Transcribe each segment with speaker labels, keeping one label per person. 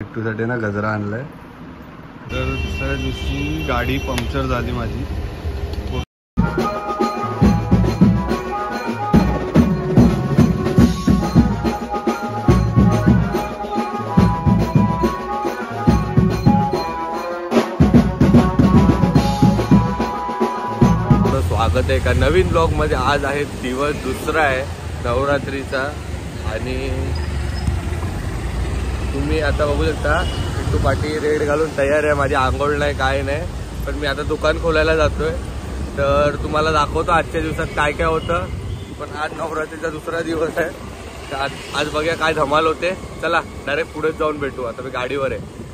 Speaker 1: साठी ना गजरा आणलाय. तर दुसऱ्या दिवशी गाडी पंक्चर झाली माझी. स्वागत आहे का नवीन ब्लॉग मध्ये. आज आहे दिवस दुसरा आहे नवरात्रीचा आणि तुम्ही आता बघू शकता पिंटू पाटी रेड घालून तयार आहे. माझी आंघोळ नाही काय नाही, पण मी आता दुकान खोलायला जातोय. तर तुम्हाला दाखवतो आजच्या दिवसात काय काय होतं. पण आज नवरात्रीचा दुसरा दिवस आहे, तर आज बघूया काय धमाल होते. चला डायरेक्ट पुढे जाऊन भेटू. आता मी गाडीवर आहे.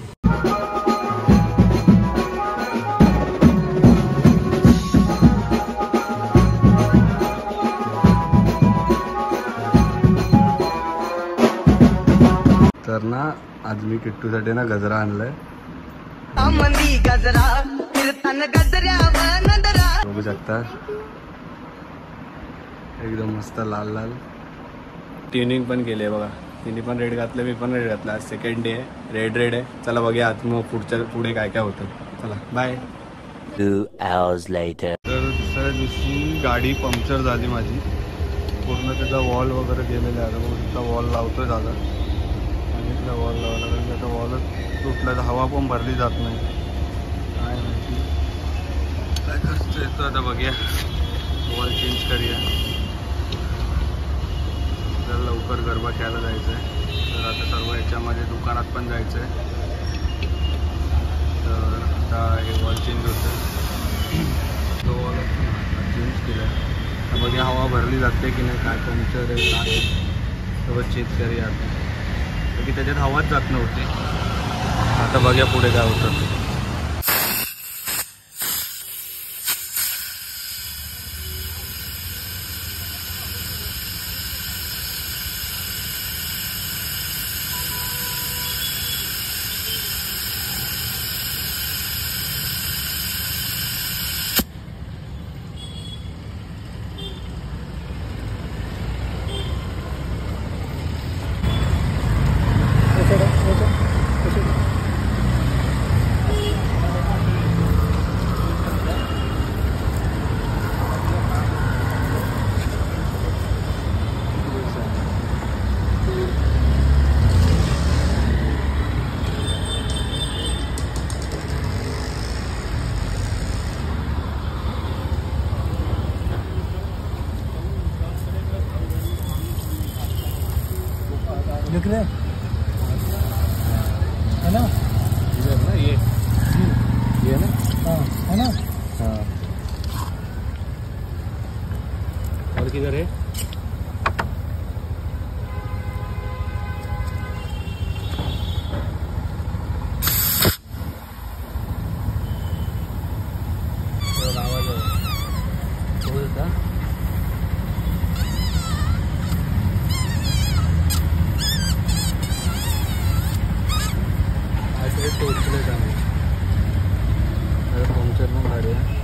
Speaker 1: तर ना आज मी किट्टूसाठी ना गजरा आणलाय. बघू शकता एकदम मस्त लाल लाल. ट्युनिंग पण केली आहे बघा. तिने पण रेड घातलं, मी पण रेड घातला. आज सेकंड डे आहे, रेड आहे. चला बघूया आज मग पुढे काय काय होतं. चला बाय.
Speaker 2: 2 hours later.
Speaker 1: तर दुसऱ्या दिवशी गाडी पंक्चर झाली माझी. पूर्ण त्याचा वॉल वगैरे गेलेला आहे. बघू शकता वॉल लावतोय दादा. वॉल लावला कारण त्याचा वॉलच तुटला, तर हवा पण भरली जात नाही. काय माहिती काय कष्ट येतो. आता बघूया वॉल चेंज करूया. जर लवकर गरबा खेळायला जायचं आहे, तर आता सर्व याच्यामध्ये दुकानात पण जायचं आहे. तर आता हे वॉल चेंज होतं. तो वॉल चेंज केला आहे. तर बघूया हवा भरली जाते की नाही, काय पंक्चर आहे काय सगळं चेक करूया आता. की त्याच्यात हवाच जात नव्हती. आता बघूया पुढे काय होतं.
Speaker 3: दिख रहे है ना?
Speaker 1: इधर ना ये ना.
Speaker 3: हाँ है ना.
Speaker 1: हाँ और किधर है? टोचले जाणे पंक्चर पण गाडी आहे.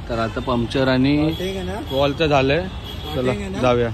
Speaker 1: तर आता पंक्चर आणि वॉलचं झालंय. चला जाऊया.